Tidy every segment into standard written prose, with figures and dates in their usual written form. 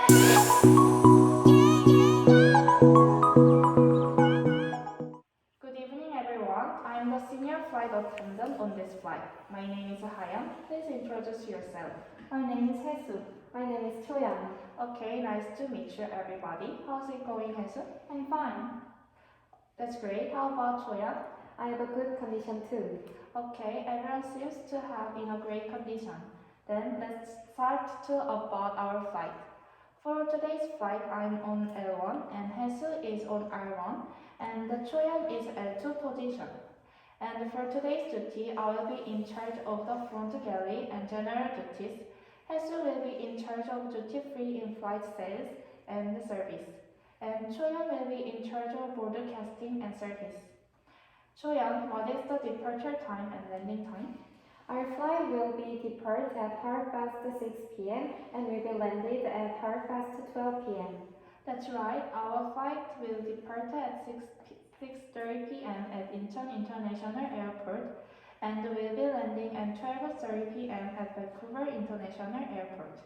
Good evening, everyone. I'm the senior flight attendant on this flight. My name is Hayam. Please introduce yourself. My name is Haesu. My name is Choyang. Okay, nice to meet you, everybody. How's it going, Haesu? I'm fine. That's great. How about Choya? I have a good condition too. Okay, everyone seems to have in a great condition. Then let's start to about our flight. For today's flight, I'm on L1 and Haesu is on R1 and Choyan is L2 position. And for today's duty, I will be in charge of the front galley and general duties. Haesu will be in charge of duty-free in-flight sales and service. And Choyan will be in charge of broadcasting and service. Choyan, what is the departure time and landing time? Our flight will be depart at 6:30 p.m. and will be landed at 12:30 p.m. That's right, our flight will depart at 6:30 p.m. at Incheon International Airport and will be landing at 12:30 p.m. at Vancouver International Airport.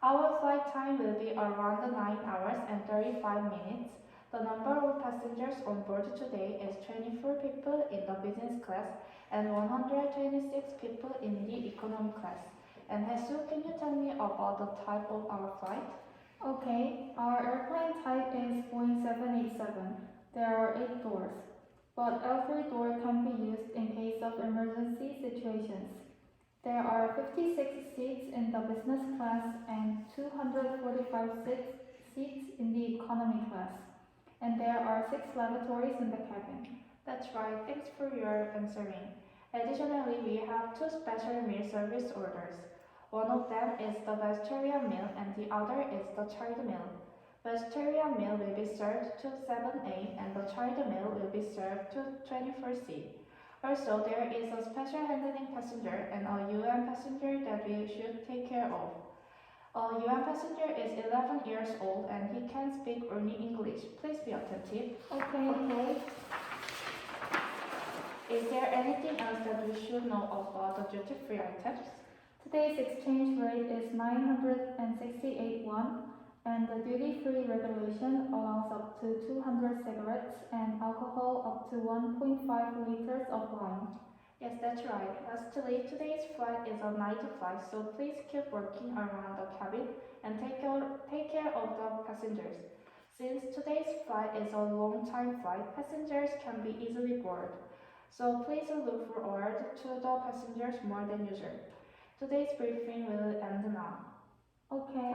Our flight time will be around 9 hours and 35 minutes. The number of passengers on board today is 24 people in the business class and 126 people in the economy class. And Haesu, can you tell me about the type of our flight? Okay, our airplane type is Boeing 787. There are 8 doors, but every door can be used in case of emergency situations. There are 56 seats in the business class and 245 seats in the economy class. And there are 6 lavatories in the cabin. That's right, thanks for your answering. Additionally, we have 2 special meal service orders. One of them is the vegetarian meal and the other is the child meal. Vegetarian meal will be served to 7A and the child meal will be served to 24C. Also, there is a special handling passenger and a UN passenger that we should take care of. A UN passenger is 11 years old and he can speak only English. Please be attentive. Okay. Is there anything else that we should know about the duty-free items? Today's exchange rate is 968 won, and the duty-free regulation allows up to 200 cigarettes and alcohol up to 1.5 liters of wine. Yes, that's right. Lastly, today's flight is a night flight, so please keep working around the cabin and take care of the passengers. Since today's flight is a long-time flight, passengers can be easily bored. So please look forward to the passengers more than usual. Today's briefing will end now. Okay.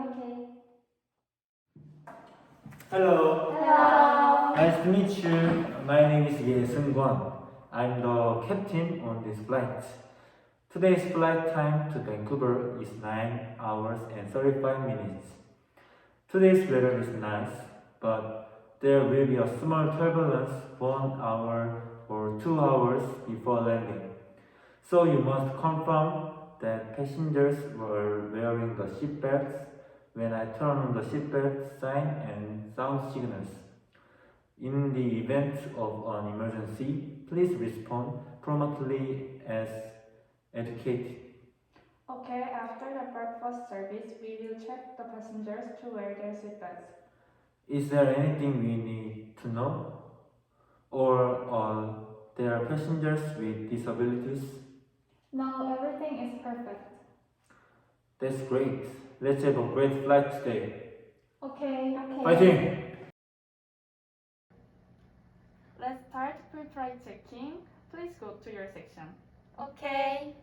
Hello. Hello. Nice to meet you. My name is Ye-seung-kwon. I'm the captain on this flight. Today's flight time to Vancouver is 9 hours and 35 minutes. Today's weather is nice, but there will be a small turbulence 1 hour or 2 hours before landing. So you must confirm that passengers were wearing the seatbelts when I turn on the seatbelt sign and sound signals. In the event of an emergency, please respond promptly as educated. Okay, after the breakfast service, we will check the passengers to wear their seatbelts. Is there anything we need to know? Or there are passengers with disabilities? No, everything is perfect. That's great. Let's have a great flight today. Okay. Fighting! Let's start pre-flight checking. Please go to your section. Okay.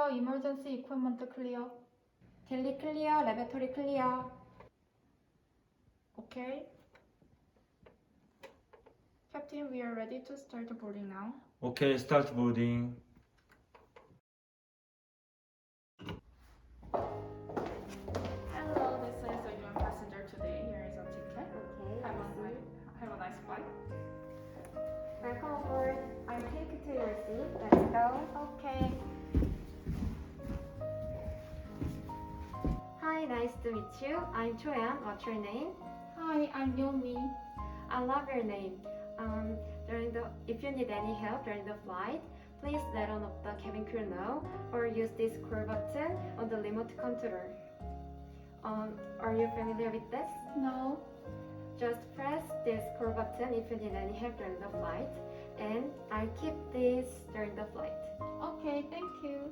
All emergency equipment clear. Galley clear, laboratory clear. Okay. Captain, we are ready to start the boarding now. Okay, start boarding. Hello, this is a young passenger today. Here is a ticket. Okay, Have a nice flight. welcome aboard. I'll take you to your seat. Let's go. Okay. Hi, nice to meet you. I'm Choyan. What's your name? Hi, I'm Yomi. I love your name. If you need any help during the flight, please let one of the cabin crew know or use this call button on the remote controller. Are you familiar with this? No. Just press this call button if you need any help during the flight, and I'll keep this during the flight. Okay, thank you.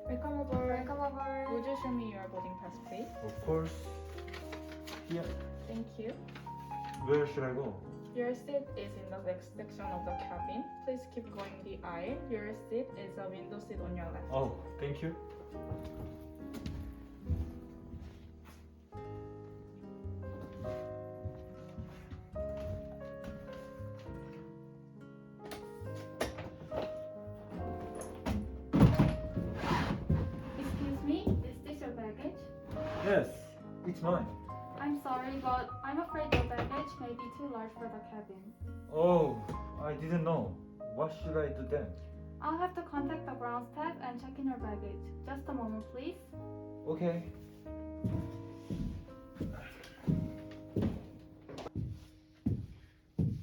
Welcome aboard. Welcome aboard. Would you show me your boarding pass, please? Of course. Here. Thank you. Where should I go? Your seat is in the next section of the cabin. Please keep going the aisle. Your seat is a window seat on your left. Oh, thank you. Excuse me, is this your baggage? Yes, it's mine. I'm sorry, but I'm afraid your baggage may be too large for the cabin. Oh, I didn't know. What should I do then? I'll have to contact the ground staff and check in your baggage. Just a moment, please. Okay.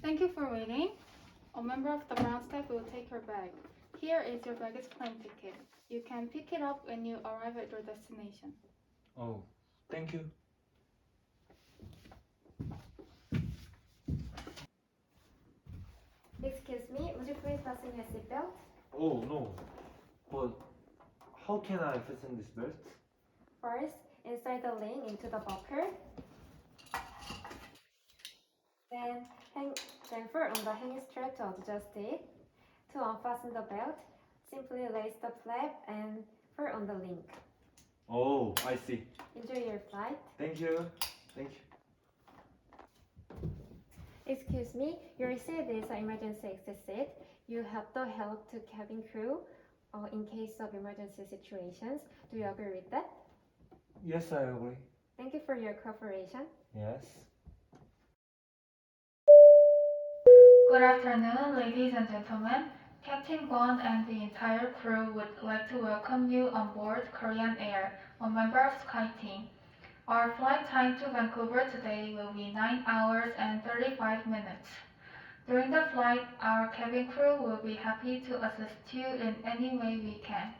Thank you for waiting. A member of the ground staff will take your bag. Here is your baggage claim ticket. You can pick it up when you arrive at your destination. Oh, thank you. Excuse me, would you please fasten your seatbelt? Oh, no. But how can I fasten this belt? First, insert the link into the buckle. Then pull on the hanging strap to adjust it. To unfasten the belt, simply raise the flap and pull on the link. Oh, I see. Enjoy your flight. Thank you. Thank you. Excuse me, your seat is an emergency exit seat. You have the help to cabin crew in case of emergency situations. Do you agree with that? Yes, I agree. Thank you for your cooperation. Yes. Good afternoon, ladies and gentlemen. Captain Kwon and the entire crew would like to welcome you on board Korean Air, a member of SkyTeam. Our flight time to Vancouver today will be 9 hours and 35 minutes. During the flight, our cabin crew will be happy to assist you in any way we can.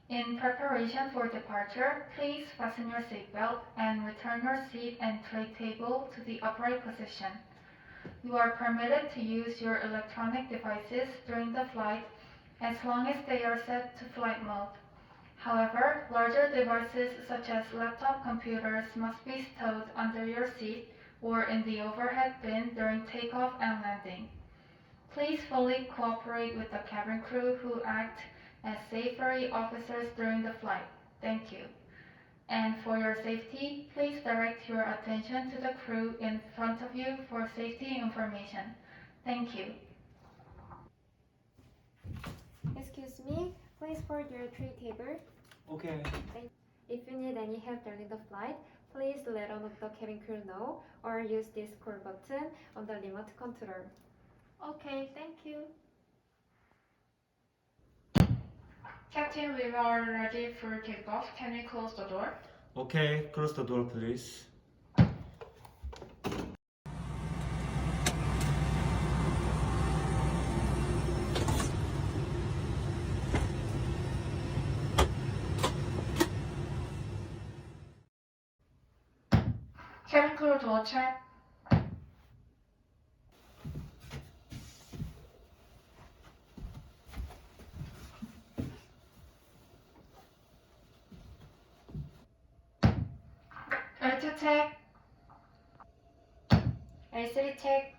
In preparation for departure, please fasten your seatbelt and return your seat and tray table to the upright position. You are permitted to use your electronic devices during the flight as long as they are set to flight mode. However, larger devices such as laptop computers must be stowed under your seat or in the overhead bin during takeoff and landing. Please fully cooperate with the cabin crew who act as safety officers during the flight. Thank you. And for your safety, please direct your attention to the crew in front of you for safety information. Thank you. Excuse me, please fold your tray table. Okay. If you need any help during the flight, please let one of the cabin crew know or use this call button on the remote control. Okay, thank you. Captain, we are ready for takeoff. Can we close the door? Okay, close the door, please. Cabin crew door check. L2 check. L3 check.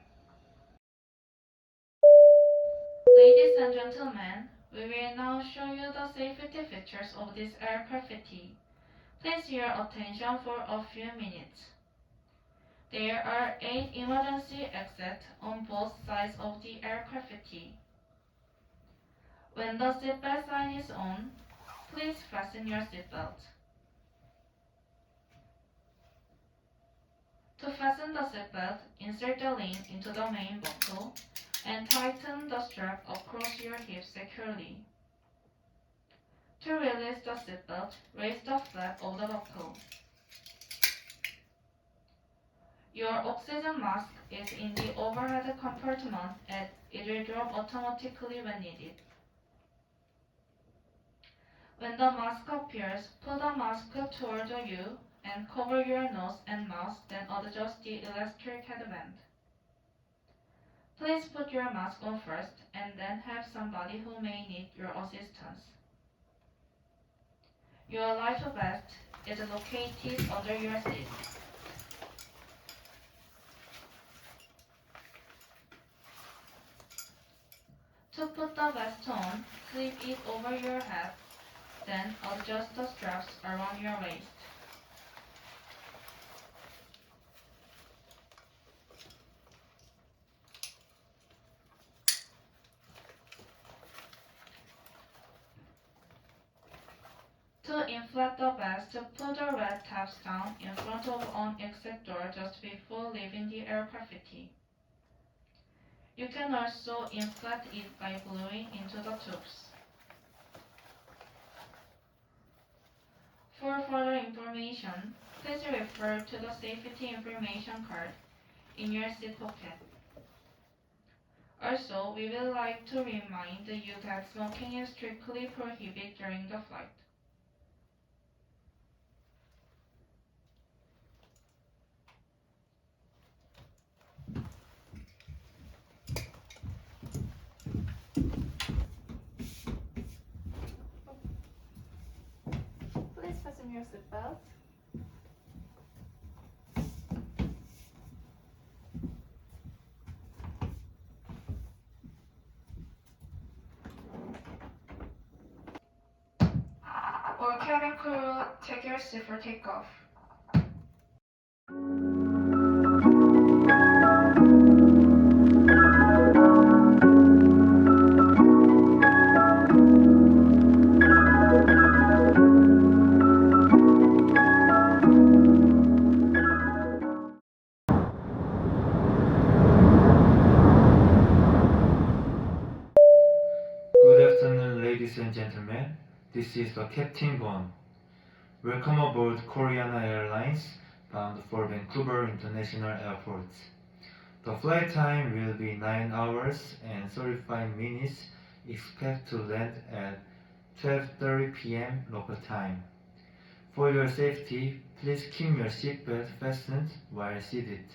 Ladies and gentlemen, we will now show you the safety features of this aircraft. Please your attention for a few minutes. There are 8 emergency exits on both sides of the aircraft. When the seatbelt sign is on, please fasten your seatbelt. To fasten the seatbelt, insert the link into the main buckle and tighten the strap across your hips securely. To release the seatbelt, raise the flap of the buckle. Your oxygen mask is in the overhead compartment and it will drop automatically when needed. When the mask appears, put the mask toward you and cover your nose and mouth, then adjust the elastic headband. Please put your mask on first and then have somebody who may need your assistance. Your life vest is located under your seat. To put the vest on, slip it over your head, then adjust the straps around your waist. To inflate the vest, put the red tabs down in front of an exit door just before leaving the aircraft. You can also inflate it by blowing into the tubes. For further information, please refer to the safety information card in your seat pocket. Also, we would like to remind you that smoking is strictly prohibited during the flight. Please fasten your seatbelt. All cabin crew, take your seat for takeoff. Good afternoon, ladies and gentlemen. This is the Captain Bon. Welcome aboard Koreana Airlines, bound for Vancouver International Airport. The flight time will be 9 hours and 35 minutes. Expect to land at 12:30 p.m. local time. For your safety, please keep your seatbelt fastened while seated.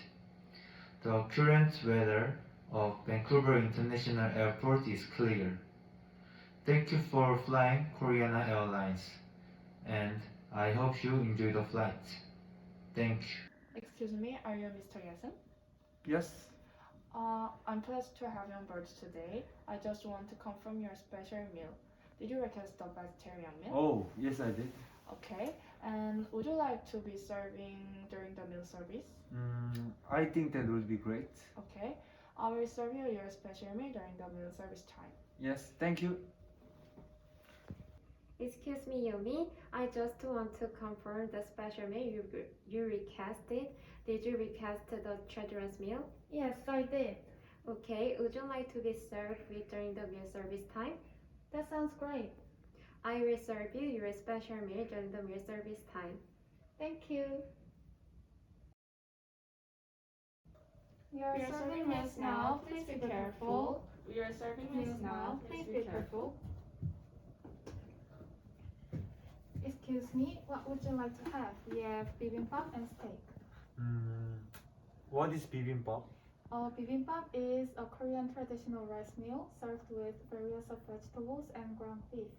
The current weather of Vancouver International Airport is clear. Thank you for flying Koreana Airlines, and I hope you enjoy the flight. Thank you. Excuse me, are you Mr. Yasen? Yes. I'm pleased to have you on board today. I just want to confirm your special meal. Did you request the vegetarian meal? Oh, yes, I did. Okay, and would you like to be serving during the meal service? I think that would be great. Okay, I will serve you your special meal during the meal service time. Yes, thank you. Excuse me, Yomi. I just want to confirm the special meal you requested. Did you request the children's meal? Yes, I did. Okay, would you like to be served with during the meal service time? That sounds great. I will serve you your special meal during the meal service time. Thank you. We We are serving meals now, please be careful. We are serving meals now, please be careful. Excuse me, what would you like to have? We have bibimbap and steak. What is bibimbap? Bibimbap is a Korean traditional rice meal served with various of vegetables and ground beef.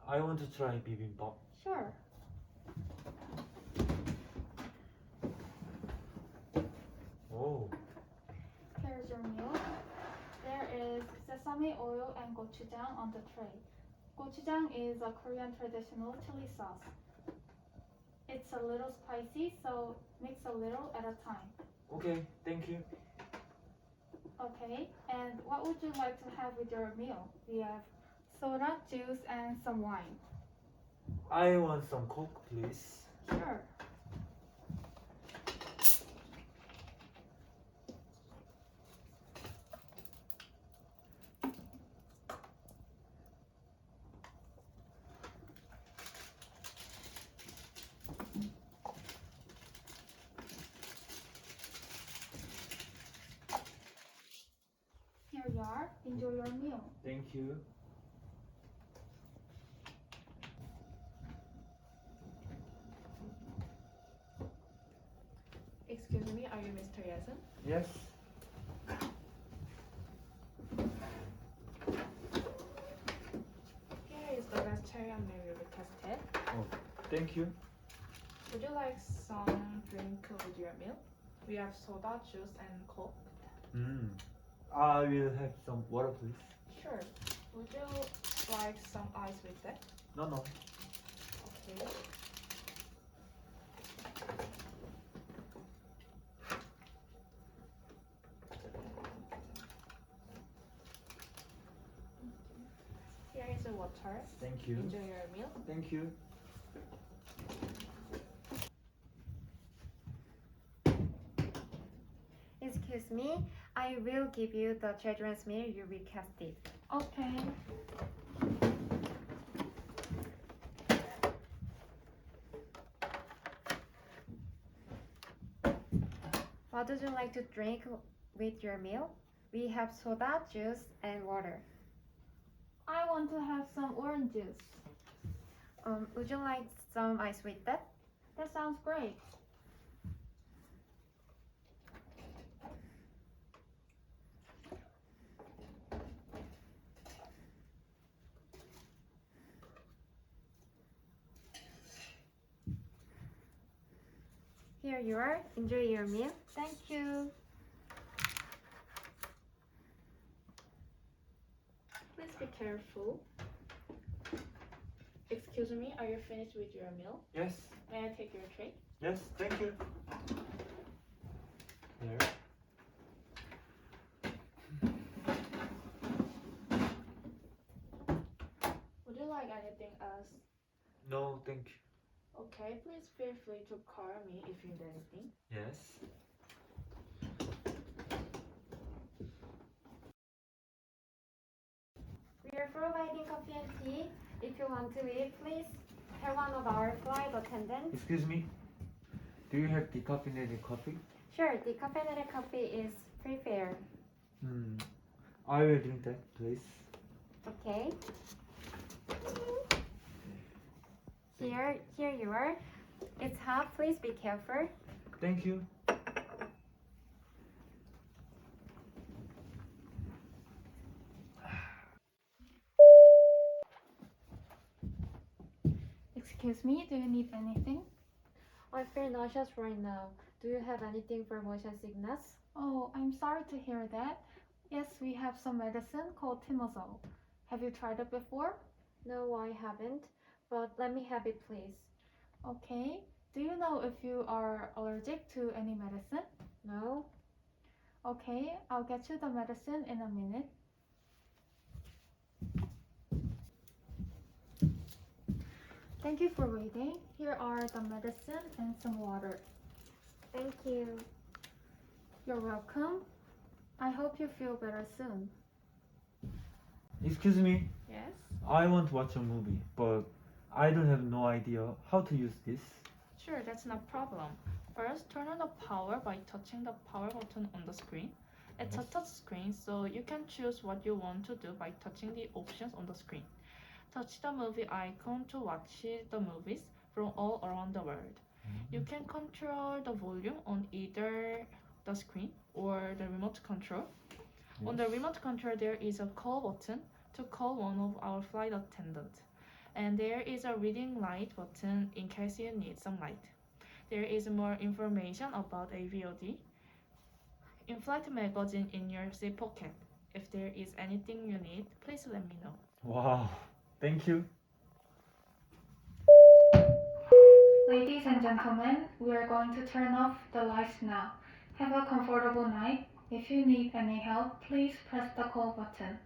I want to try bibimbap. Sure. Oh, Here's your meal. There is sesame oil and gochujang on the tray. Gochujang is a Korean traditional chili sauce. It's a little spicy, so mix a little at a time. Okay, thank you. Okay, and what would you like to have with your meal? We have soda, juice, and some wine. I want some Coke, please. Sure. Here you are. Enjoy your meal. Thank you. Excuse me, are you Mr. Yasun? Yes. Here is the vegetarian meal you requested. Oh, thank you. Would you like some drink with your meal? We have soda, juice, and coke. I will have some water, please. Sure. Would you like some ice with that? No. Okay. Here is the water. Thank you. Enjoy your meal. Thank you. Excuse me, I will give you the children's meal you requested. Okay. What would you like to drink with your meal? We have soda, juice, and water. I want to have some orange juice. Would you like some ice with that? That sounds great. Here you are. Enjoy your meal. Thank you. Please be careful. Excuse me, are you finished with your meal? Yes. May I take your tray? Yes, thank you. Here. Would you like anything else? No, thank you. Okay, please feel free to call me if you need anything. Yes. We are providing coffee and tea. If you want to leave, please tell one of our flight attendants. Excuse me. Do you have decaffeinated coffee? Sure, the caffeinated coffee is prepared. I will drink that, please. Okay. Here you are. It's hot. Please be careful. Thank you. Excuse me, do you need anything? I feel nauseous right now. Do you have anything for motion sickness? Oh, I'm sorry to hear that. Yes, we have some medicine called Timazole. Have you tried it before? No, I haven't. But let me have it, please. Okay. Do you know if you are allergic to any medicine? No? Okay, I'll get you the medicine in a minute. Thank you for waiting. Here are the medicine and some water. Thank you. You're welcome. I hope you feel better soon. Excuse me. Yes? I want to watch a movie, but I don't have no idea how to use this. Sure, that's no problem. First, turn on the power by touching the power button on the screen. It's a Yes. touch screen, so you can choose what you want to do by touching the options on the screen. Touch the movie icon to watch the movies from all around the world. You can control the volume on either the screen or the remote control. On the remote control, there is a call button to call one of our flight attendants. And there is a reading light button in case you need some light. There is more information about AVOD. In-flight magazine in your seat pocket. If there is anything you need, please let me know. Wow, thank you. Ladies and gentlemen, we are going to turn off the lights now. Have a comfortable night. If you need any help, please press the call button.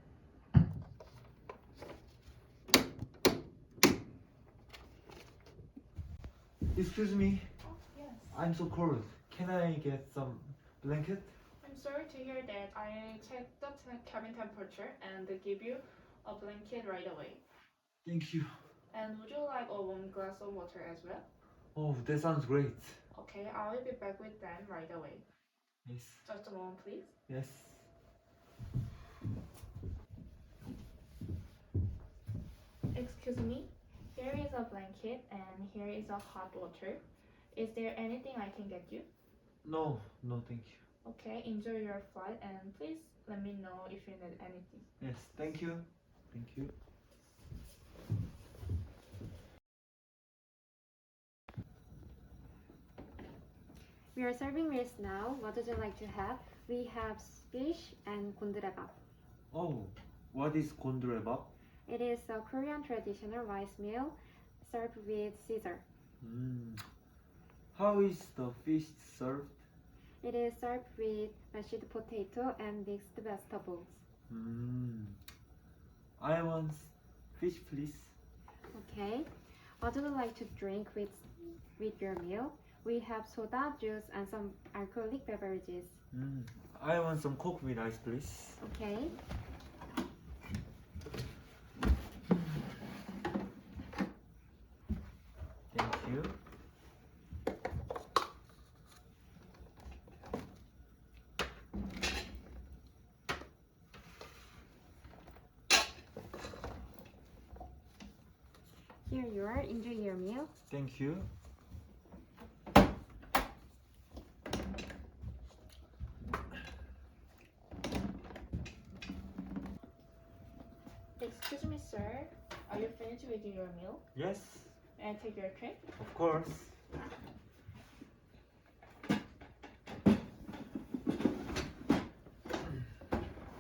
Excuse me, Oh, yes. I'm so cold. Can I get some blanket? I'm sorry to hear that. I checked the cabin temperature and give you a blanket right away. Thank you. And would you like a warm glass of water as well? Oh, that sounds great. Okay, I will be back with them right away. Yes. Just a moment, please. Yes. Excuse me. Here is a blanket and here is a hot water. Is there anything I can get you? No, thank you. Okay, enjoy your flight and please let me know if you need anything. Yes, thank you. Thank you. We are serving meals now. What would you like to have? We have fish and 곤드레밥. Oh, what is 곤드레밥? It is a Korean traditional rice meal served with Caesar. How is the fish served? It is served with mashed potato and mixed vegetables. I want fish, please. Okay. What would you like to drink with your meal? We have soda, juice, and some alcoholic beverages. I want some Coke with ice, please. Okay. Thank you. Here you are. Enjoy your meal. Thank you. Excuse me, sir. Are you finished with your meal? Yes, May I take your tray? of course.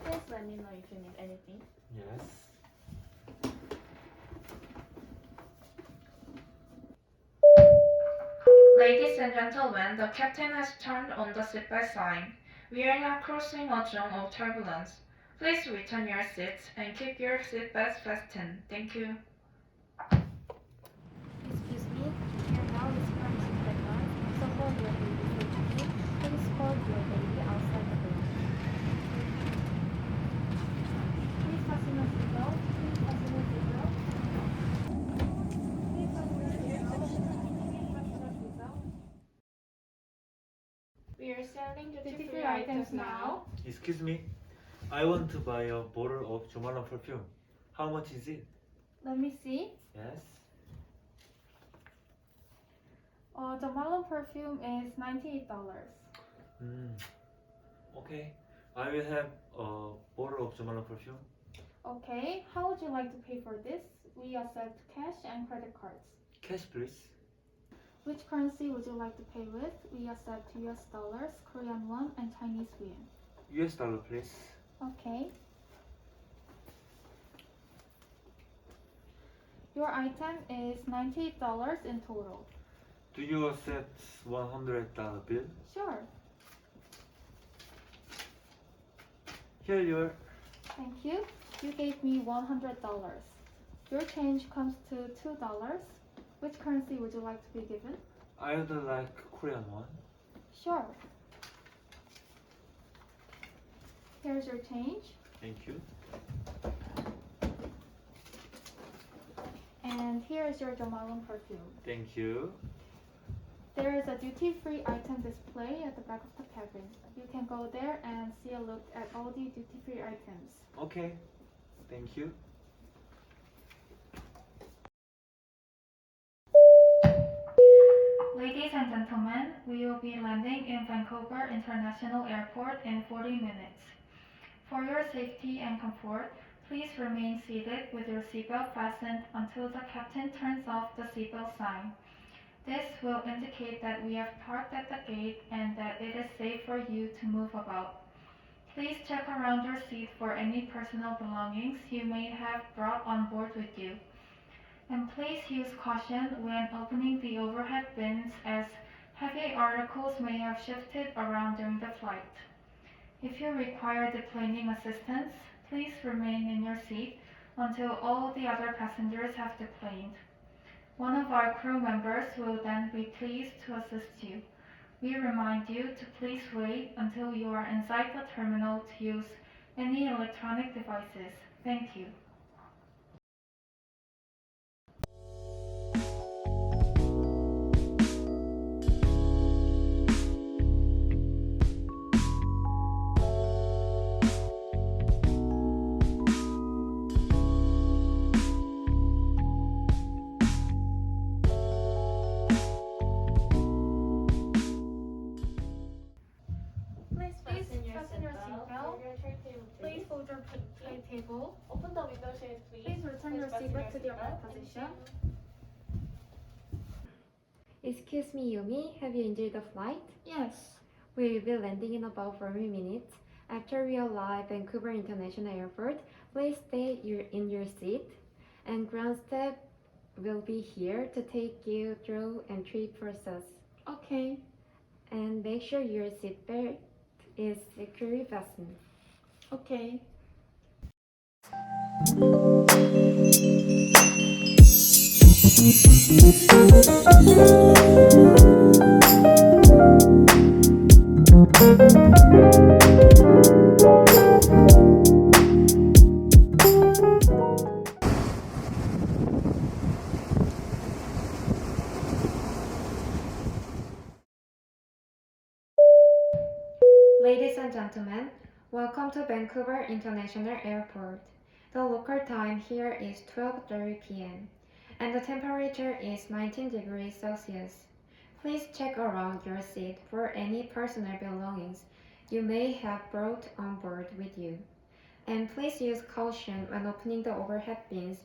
Please let me know if you need anything. Yes. Ladies and gentlemen, the captain has turned on the seatbelt sign. We are now crossing a zone of turbulence. Please return your seats and keep your seatbelts fastened. Thank you. Excuse me. Here now is permission background. So hold your baby safely. Please hold your baby outside the room. Please fasten your seatbelt. Please fasten your seatbelt. Please fasten your seatbelt. Please fasten your seatbelt. We are selling Duty-free items now. Excuse me, I want to buy a bottle of Jumalan perfume. How much is it? Let me see. Yes. The Marlon perfume is $98. Okay, I will have a bottle of Jumalan perfume. Okay, how would you like to pay for this? We accept cash and credit cards. Cash, please. Which currency would you like to pay with? We accept US dollars, Korean won, and Chinese yuan. US dollar, please. Okay. Your item is $98 in total. Do you accept $100 bill? Sure. Here you are. Thank you. You gave me $100. Your change comes to $2. Which currency would you like to be given? I would like Korean won. Sure. Here's your change. Thank you. And here is your Jomalon perfume. Thank you. There is a duty-free item display at the back of the cabin. You can go there and see a look at all the duty-free items. Okay. Thank you. Ladies and gentlemen, we will be landing in Vancouver International Airport in 40 minutes. For your safety and comfort, please remain seated with your seatbelt fastened until the captain turns off the seatbelt sign. This will indicate that we have parked at the gate and that it is safe for you to move about. Please check around your seat for any personal belongings you may have brought on board with you. And please use caution when opening the overhead bins as heavy articles may have shifted around during the flight. If you require deplaning assistance, please remain in your seat until all the other passengers have deplaned. One of our crew members will then be pleased to assist you. We remind you to please wait until you are inside the terminal to use any electronic devices. Thank you. Fasten your seatbelt. Please hold your tray table. Open the window shade, please. Please return your seatbelt to the upright position. Excuse me, Yumi, have you enjoyed the flight? Yes. We will be landing in about 40 minutes. After we arrive Vancouver International Airport, please stay in your seat, and ground staff will be here to take you through entry process. Okay. And make sure your seatbelt is securely fastened. Okay. Ladies and gentlemen, welcome to Vancouver International Airport. The local time here is 12:30 p.m. and the temperature is 19 degrees Celsius. Please check around your seat for any personal belongings you may have brought on board with you. And please use caution when opening the overhead bins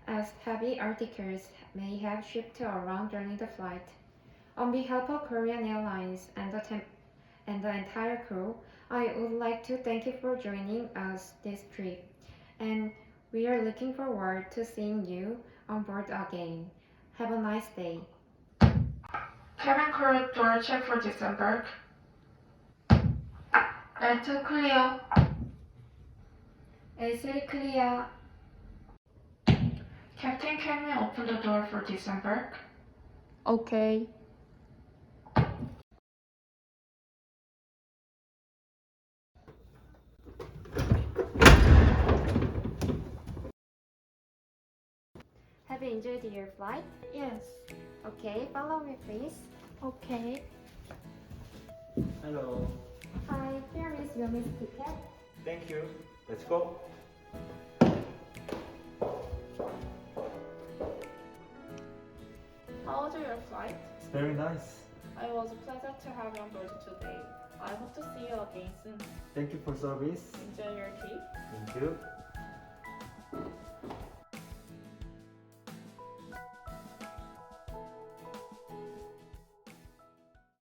as heavy articles may have shifted around during the flight. On behalf of Korean Airlines and the entire crew, I would like to thank you for joining us this trip, and we are looking forward to seeing you on board again. Have a nice day. Cabin crew door check for December. L2 clear. L3 clear. Captain, can we open the door for December? Okay. Have you enjoyed your flight? Yes. Okay, follow me please. Okay. Hello. Hi, here is Yumi's ticket. Thank you. Let's go. How was your flight? It's very nice. It was a pleasure to have you on board today. I hope to see you again soon. Thank you for service. Enjoy your trip. Thank you.